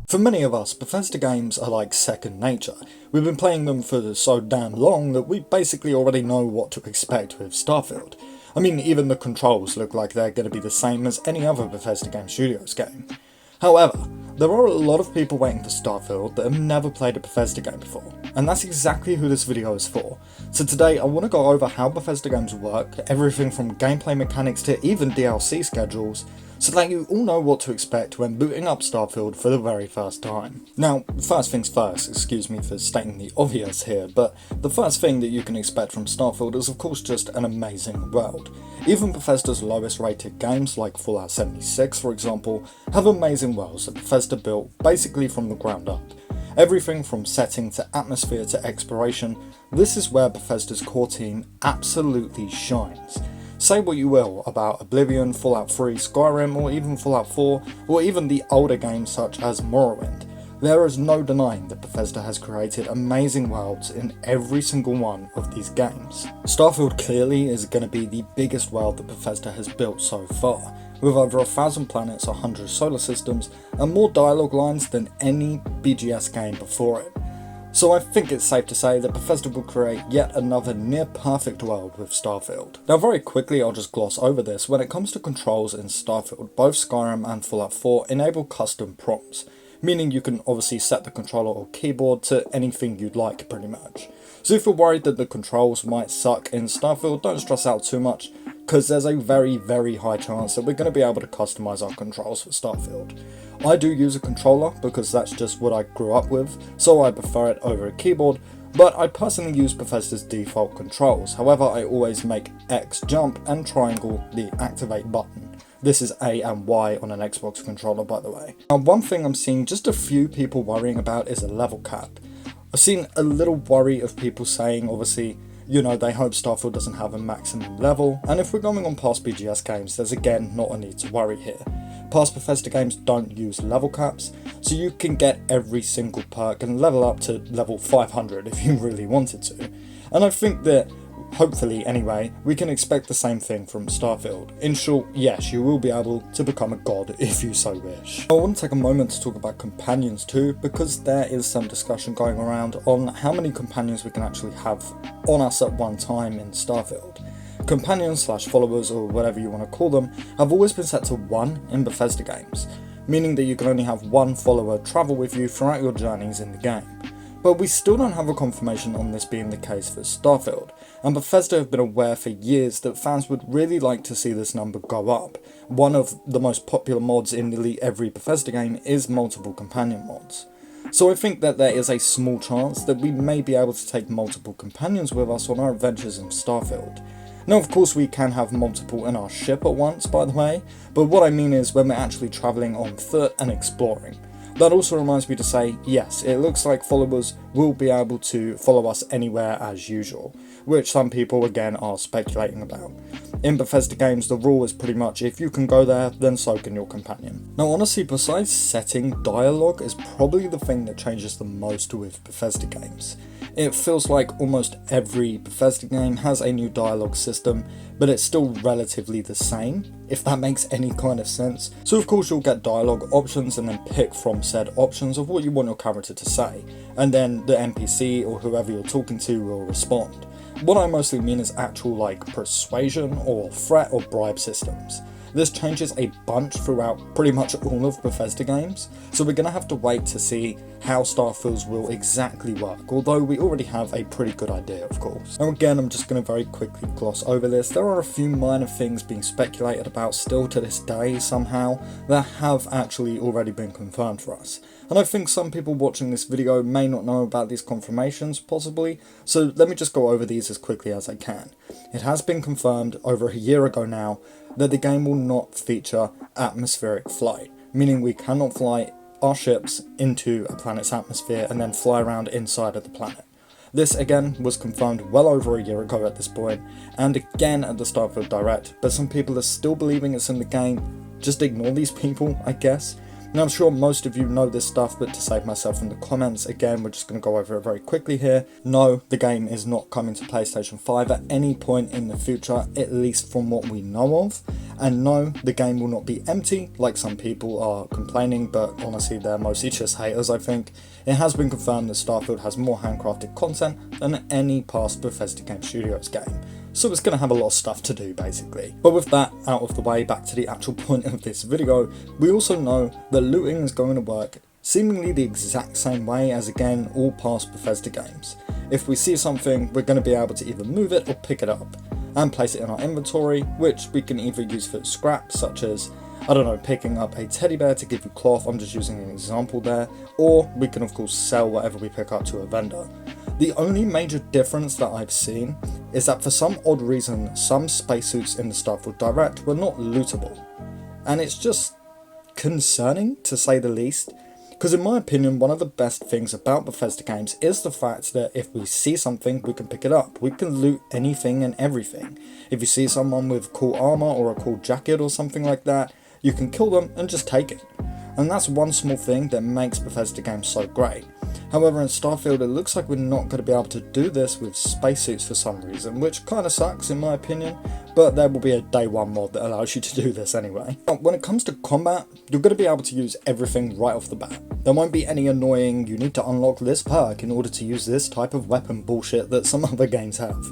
For many of us, Bethesda games are like second nature. We've been playing them for so damn long that we basically already know what to expect with Starfield. I mean, even the controls look like they're going to be the same as any other Bethesda Game Studios game. However, there are a lot of people waiting for Starfield that have never played a Bethesda game before, and that's exactly who this video is for. So today I want to go over how Bethesda games work, everything from gameplay mechanics to even DLC schedules, so that you all know what to expect when booting up Starfield for the very first time. Now, first things first, excuse me for stating the obvious here, but the first thing that you can expect from Starfield is of course just an amazing world. Even Bethesda's lowest rated games, like Fallout 76 for example, have amazing worlds that Bethesda built basically from the ground up. Everything from setting to atmosphere to exploration, this is where Bethesda's core team absolutely shines. Say what you will about Oblivion, Fallout 3, Skyrim, or even Fallout 4, or even the older games such as Morrowind, there is no denying that Bethesda has created amazing worlds in every single one of these games. Starfield clearly is going to be the biggest world that Bethesda has built so far, with over 1,000 planets, 100 solar systems, and more dialogue lines than any BGS game before it. So I think it's safe to say that Bethesda will create yet another near perfect world with Starfield. Now very quickly I'll just gloss over this. When it comes to controls in Starfield, both Skyrim and Fallout 4 enable custom prompts, meaning you can obviously set the controller or keyboard to anything you'd like pretty much. So if you're worried that the controls might suck in Starfield, don't stress out too much, because there's a very high chance that we're going to be able to customize our controls for Starfield. I do use a controller because that's just what I grew up with, so I prefer it over a keyboard, but I personally use Bethesda's default controls. However, I always make X jump and triangle the activate button. This is A and Y on an Xbox controller, by the way. Now, one thing I'm seeing just a few people worrying about is a level cap. I've seen a little worry of people saying, obviously, you know, they hope Starfield doesn't have a maximum level, and if we're going on past BGS games, there's again not a need to worry here. Past Bethesda games don't use level caps, so you can get every single perk and level up to level 500 if you really wanted to. And I think that, hopefully anyway, we can expect the same thing from Starfield. In short, yes, you will be able to become a god if you so wish. I want to take a moment to talk about companions too, because there is some discussion going around on how many companions we can actually have on us at one time in Starfield. Companions / followers, or whatever you want to call them, have always been set to 1 in Bethesda games, meaning that you can only have 1 follower travel with you throughout your journeys in the game. But we still don't have a confirmation on this being the case for Starfield, and Bethesda have been aware for years that fans would really like to see this number go up. One of the most popular mods in nearly every Bethesda game is multiple companion mods. So I think that there is a small chance that we may be able to take multiple companions with us on our adventures in Starfield. Now of course we can have multiple in our ship at once, by the way, but what I mean is when we're actually travelling on foot and exploring. That also reminds me to say, yes, it looks like followers will be able to follow us anywhere as usual, which some people again are speculating about. In Bethesda games, the rule is pretty much if you can go there, then so can your companion. Now honestly, besides setting, dialogue is probably the thing that changes the most with Bethesda games. It feels like almost every Bethesda game has a new dialogue system, but it's still relatively the same, if that makes any kind of sense. So of course you'll get dialogue options and then pick from said options of what you want your character to say, and then the NPC or whoever you're talking to will respond. What I mostly mean is actual like persuasion or threat or bribe systems. This changes a bunch throughout pretty much all of Bethesda games, so we're going to have to wait to see how Starfield will exactly work, although we already have a pretty good idea of course. Now again, I'm just going to very quickly gloss over this. There are a few minor things being speculated about still to this day somehow that have actually already been confirmed for us. And I think some people watching this video may not know about these confirmations, possibly, so let me just go over these as quickly as I can. It has been confirmed over a year ago now that the game will not feature atmospheric flight, meaning we cannot fly our ships into a planet's atmosphere and then fly around inside of the planet. This again was confirmed well over a year ago at this point, and again at the Starfield Direct, but some people are still believing it's in the game. Just ignore these people, I guess. Now I'm sure most of you know this stuff, but to save myself from the comments, again we're just going to go over it very quickly here. No, the game is not coming to PlayStation 5 at any point in the future, at least from what we know of. And no, the game will not be empty, like some people are complaining, but honestly they're mostly just haters I think. It has been confirmed that Starfield has more handcrafted content than any past Bethesda Game Studios game, so it's going to have a lot of stuff to do basically. But with that out of the way, back to the actual point of this video, we also know that looting is going to work seemingly the exact same way as again all past Bethesda games. If we see something, we're going to be able to either move it or pick it up and place it in our inventory, which we can either use for scrap, such as, I don't know, picking up a teddy bear to give you cloth, I'm just using an example there, or we can of course sell whatever we pick up to a vendor. The only major difference that I've seen is that for some odd reason, some spacesuits in the Starfield Direct were not lootable. And it's just concerning, to say the least, because in my opinion, one of the best things about Bethesda games is the fact that if we see something, we can pick it up. We can loot anything and everything. If you see someone with cool armor or a cool jacket or something like that, you can kill them and just take it. And that's one small thing that makes Bethesda games so great. However, in Starfield, it looks like we're not going to be able to do this with spacesuits for some reason, which kind of sucks in my opinion, but there will be a day one mod that allows you to do this anyway. When it comes to combat, you're going to be able to use everything right off the bat. There won't be any annoying, you need to unlock this perk in order to use this type of weapon bullshit that some other games have.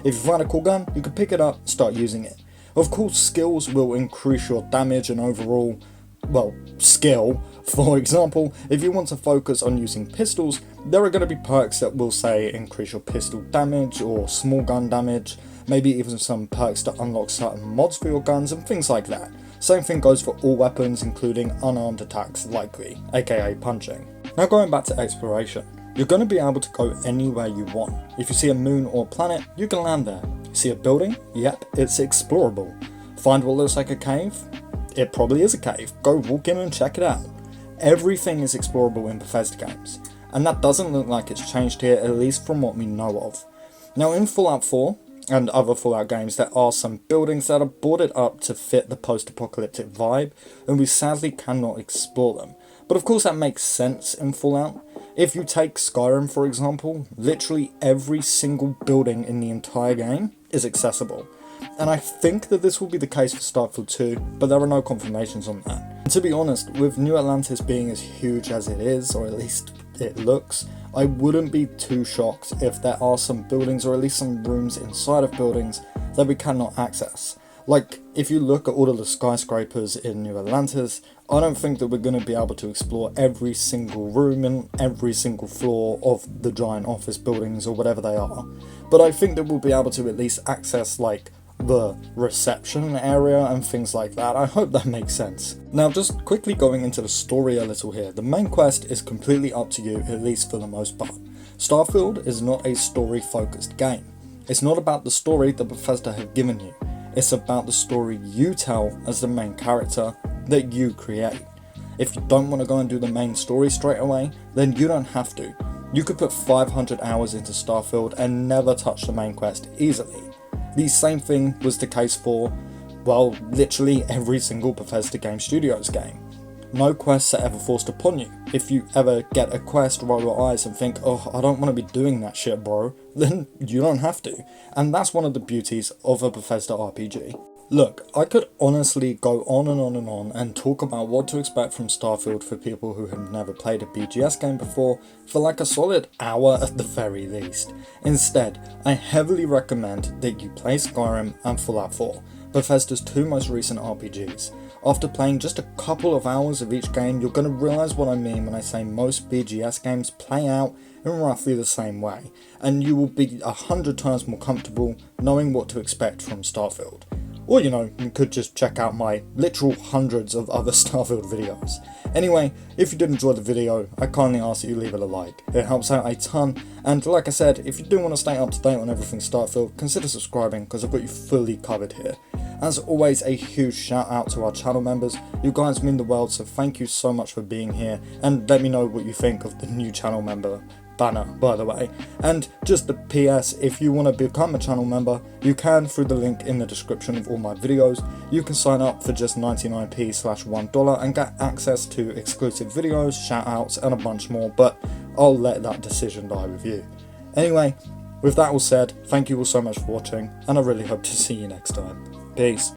If you find a cool gun, you can pick it up, start using it. Of course, skills will increase your damage and overall, well, skill. For example, if you want to focus on using pistols, there are going to be perks that will say increase your pistol damage or small gun damage, maybe even some perks to unlock certain mods for your guns and things like that. Same thing goes for all weapons, including unarmed attacks likely, aka punching. Now going back to exploration, you're going to be able to go anywhere you want. If you see a moon or planet, you can land there. You see a building? Yep, it's explorable. Find what looks like a cave? It probably is a cave. Go walk in and check it out. Everything is explorable in Bethesda games, and that doesn't look like it's changed here, at least from what we know of. Now in Fallout 4 and other Fallout games, there are some buildings that are boarded up to fit the post-apocalyptic vibe, and we sadly cannot explore them. But of course that makes sense in Fallout. If you take Skyrim for example, literally every single building in the entire game is accessible. And I think that this will be the case for Starfield 2, but there are no confirmations on that. And to be honest, with New Atlantis being as huge as it is, or at least it looks, I wouldn't be too shocked if there are some buildings, or at least some rooms inside of buildings, that we cannot access. Like, if you look at all of the skyscrapers in New Atlantis, I don't think that we're going to be able to explore every single room and every single floor of the giant office buildings or whatever they are. But I think that we'll be able to at least access, like, the reception area and things like that. I hope that makes sense. Now just quickly going into the story a little here, the main quest is completely up to you, at least for the most part. Starfield is not a story focused game. It's not about the story that Bethesda have given you. It's about the story you tell as the main character that you create. If you don't want to go and do the main story straight away, then you don't have to. You could put 500 hours into Starfield and never touch the main quest easily. The same thing was the case for, well, literally every single Bethesda Game Studios game. No quests are ever forced upon you. If you ever get a quest, roll your eyes and think, oh, I don't want to be doing that shit, bro, then you don't have to. And that's one of the beauties of a Bethesda RPG. Look, I could honestly go on and on and on and talk about what to expect from Starfield for people who have never played a BGS game before for like a solid hour at the very least. Instead, I heavily recommend that you play Skyrim and Fallout 4, Bethesda's two most recent RPGs. After playing just a couple of hours of each game, you're going to realise what I mean when I say most BGS games play out in roughly the same way, and you will be 100 times more comfortable knowing what to expect from Starfield. Or, you know, you could just check out my literal hundreds of other Starfield videos. Anyway, if you did enjoy the video, I kindly ask that you leave it a like. It helps out a ton, and like I said, if you do want to stay up to date on everything Starfield, consider subscribing because I've got you fully covered here. As always, a huge shout out to our channel members. You guys mean the world, so thank you so much for being here, and let me know what you think of the new channel member banner, by the way. And just a PS, if you want to become a channel member, you can through the link in the description of all my videos. You can sign up for just 99p/$1 and get access to exclusive videos, shout outs and a bunch more, but I'll let that decision lie with you. Anyway, with that all said, thank you all so much for watching, and I really hope to see you next time. Peace.